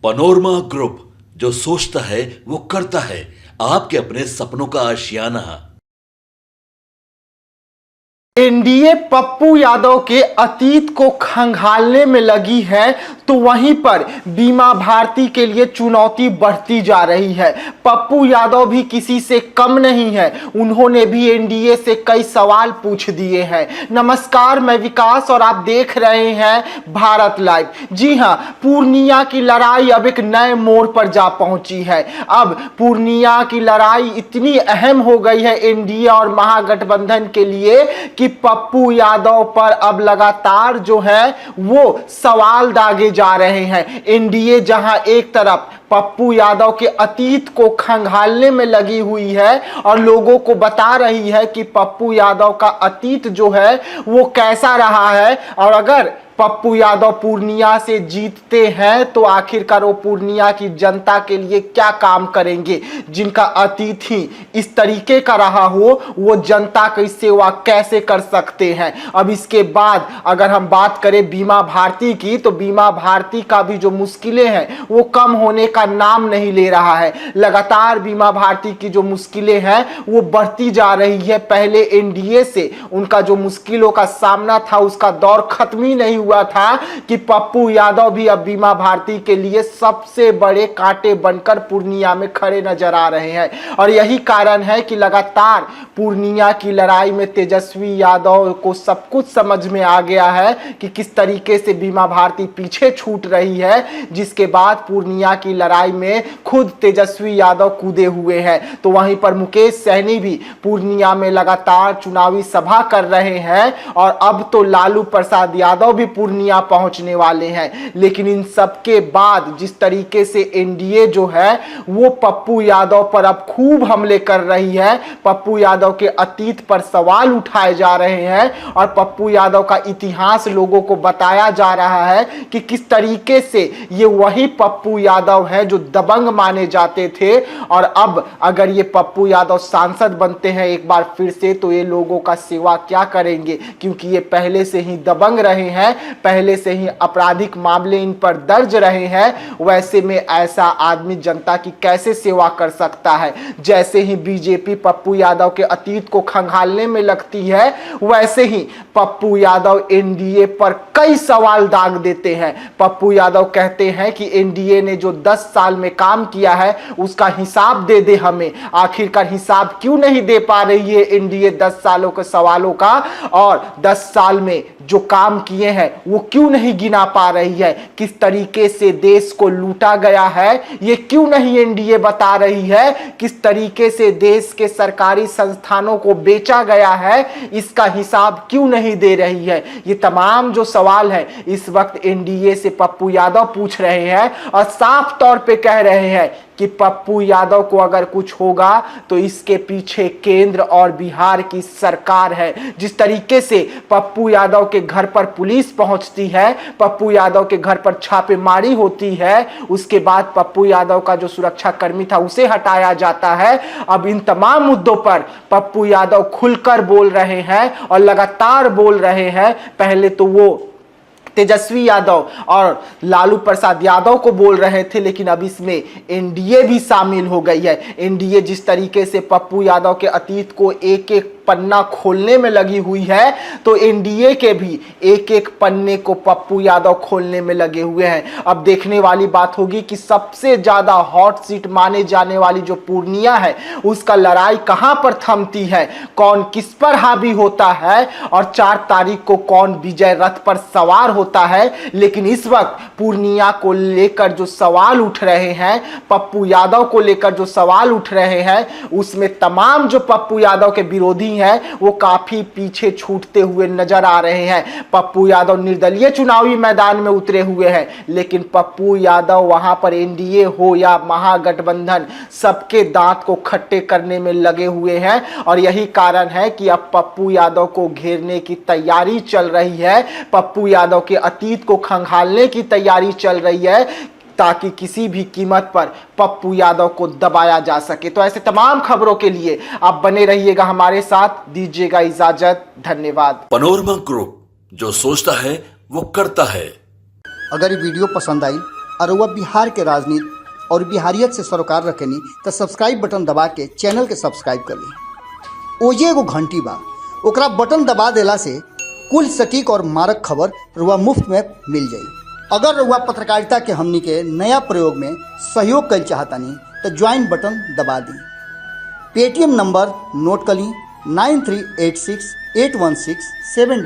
Panorama group, जो सोचता है वो करता है। आपके अपने सपनों का आशियाना। एनडीए पप्पू यादव के अतीत को खंगालने में लगी है, तो वहीं पर बीमा भारती के लिए चुनौती बढ़ती जा रही है। पप्पू यादव भी किसी से कम नहीं है, उन्होंने भी एनडीए से कई सवाल पूछ दिए हैं। नमस्कार, मैं विकास और आप देख रहे हैं भारत लाइव। जी हां, पूर्णिया की लड़ाई अब एक नए मोड़ पर जा पहुंची है। अब पूर्णिया की लड़ाई इतनी अहम हो गई है एनडीए और महागठबंधन के लिए कि पप्पू यादव पर अब लगातार जो है वो सवाल दागे जा रहे हैं। एनडीए जहां एक तरफ पप्पू यादव के अतीत को खंगालने में लगी हुई है और लोगों को बता रही है कि पप्पू यादव का अतीत जो है वो कैसा रहा है, और अगर पप्पू यादव पूर्णिया से जीतते हैं तो आखिरकार वो पूर्णिया की जनता के लिए क्या काम करेंगे। जिनका अतीत ही इस तरीके का रहा हो, वो जनता की सेवा कैसे कर सकते हैं। अब इसके बाद अगर हम बात करें बीमा भारती की, तो बीमा भारती का भी जो मुश्किलें हैं वो कम होने का नाम नहीं ले रहा है। लगातार बीमा भारती की जो मुश्किलें हैं वो बढ़ती जा रही है। पहले एनडीए से उनका जो मुश्किलों का सामना था उसका दौर खत्म ही नहीं हुआ था कि पप्पू यादव भी अब बीमा भारती के लिए सबसे बड़े कांटे बनकर पूर्णिया में खड़े नजर आ रहे हैं। और यही कारण है कि लगातार पूर्णिया की लड़ाई में तेजस्वी यादव को सब कुछ समझ में आ गया है कि किस तरीके से बीमा भारती पीछे छूट रही है, जिसके बाद पूर्णिया की लड़ाई में खुद तेजस्वी यादव कूदे हुए हैं। तो वहीं पर मुकेश सहनी भी पूर्णिया में लगातार चुनावी सभा कर रहे हैं और अब तो लालू प्रसाद यादव भी पूर्णिया पहुंचने वाले हैं। लेकिन इन सब के बाद जिस तरीके से एनडीए जो है वो पप्पू यादव पर अब खूब हमले कर रही है, पप्पू यादव के अतीत पर सवाल उठाए जा रहे हैं और पप्पू यादव का इतिहास लोगों को बताया जा रहा है कि किस तरीके से ये वही पप्पू यादव है जो दबंग माने जाते थे, और अब अगर ये पप्पू यादव सांसद बनते हैं एक बार फिर से, तो ये लोगों का सेवा क्या करेंगे, क्योंकि ये पहले से ही दबंग रहे हैं, पहले से ही आपराधिक मामले इन पर दर्ज रहे हैं। वैसे में ऐसा आदमी जनता की कैसे सेवा कर सकता है। जैसे ही बीजेपी पप्पू यादव के अतीत को खंगालने में लगती है, वैसे ही पप्पू यादव एनडीए पर कई सवाल दाग देते हैं। पप्पू यादव कहते हैं कि एनडीए ने जो 10 साल में काम किया है उसका हिसाब दे दे हमें। आखिरकार हिसाब क्यों नहीं दे पा रही है एनडीए 10 सालों के सवालों का, और 10 साल में जो काम किए हैं वो क्यों नहीं गिना पा रही है। किस तरीके से देश को लूटा गया है ये क्यों नहीं एनडीए बता रही है। किस तरीके से देश के सरकारी संस्थानों को बेचा गया है, इसका हिसाब क्यों नहीं दे रही है। ये तमाम जो सवाल है इस वक्त एनडीए से पप्पू यादव पूछ रहे हैं और साफ तौर पे कह रहे हैं कि पप्पू यादव को अगर कुछ होगा तो इसके पीछे केंद्र और बिहार की सरकार है। जिस तरीके से पप्पू यादव के घर पर पुलिस पहुंचती है, पप्पू यादव के घर पर छापेमारी होती है, उसके बाद पप्पू यादव का जो सुरक्षा कर्मी था उसे हटाया जाता है। अब इन तमाम मुद्दों पर पप्पू यादव खुलकर बोल रहे हैं और लगातार बोल रहे हैं। पहले तो वो तेजस्वी यादव और लालू प्रसाद यादव को बोल रहे थे, लेकिन अब इसमें एनडीए भी शामिल हो गई है। एनडीए जिस तरीके से पप्पू यादव के अतीत को एक एक पन्ना खोलने में लगी हुई है, तो एनडीए के भी एक एक पन्ने को पप्पू यादव खोलने में लगे हुए हैं। अब देखने वाली बात होगी कि सबसे ज्यादा हॉट सीट माने जाने वाली जो पूर्णिया है उसका लड़ाई कहां पर थमती है, कौन किस पर हावी होता है और 4 तारीख को कौन विजय रथ पर सवार होता है। लेकिन इस वक्त पूर्णिया को लेकर जो सवाल उठ रहे हैं, पप्पू यादव को लेकर जो सवाल उठ रहे हैं, उसमें तमाम जो पप्पू यादव के विरोधी है वो काफी पीछे छूटते हुए नजर आ रहे हैं। पप्पू यादव निर्दलीय चुनावी मैदान में उतरे हुए हैं, लेकिन पप्पू यादव वहां पर एनडीए हो या महागठबंधन सबके दांत को खट्टे करने में लगे हुए हैं। और यही कारण है कि अब पप्पू यादव को घेरने की तैयारी चल रही है, पप्पू यादव के अतीत को खंगालने की तैयारी चल रही है, ताकि किसी भी कीमत पर पप्पू यादव को दबाया जा सके। तो ऐसे तमाम खबरों के लिए आप बने रहिएगा हमारे साथ। दीजिएगा इजाजत, धन्यवाद। पनोरमा ग्रुप, जो सोचता है वो करता है। अगर ये वीडियो पसंद आई और वह बिहार के राजनीति और बिहारियत से सरोकार रखेनी तो सब्सक्राइब बटन दबा के चैनल के सब्सक्राइब कर ली। ओजे एगो घंटी बा, ओकरा बटन दबा देला से कुल सटीक और मारक खबर रुआ मुफ्त में मिल जाई। अगर रुआ पत्रकारिता के हमनी के नया प्रयोग में सहयोग कर चाहतानी तो ज्वाइन बटन दबा दी। पेटीएम नंबर नोट कर ली 93868167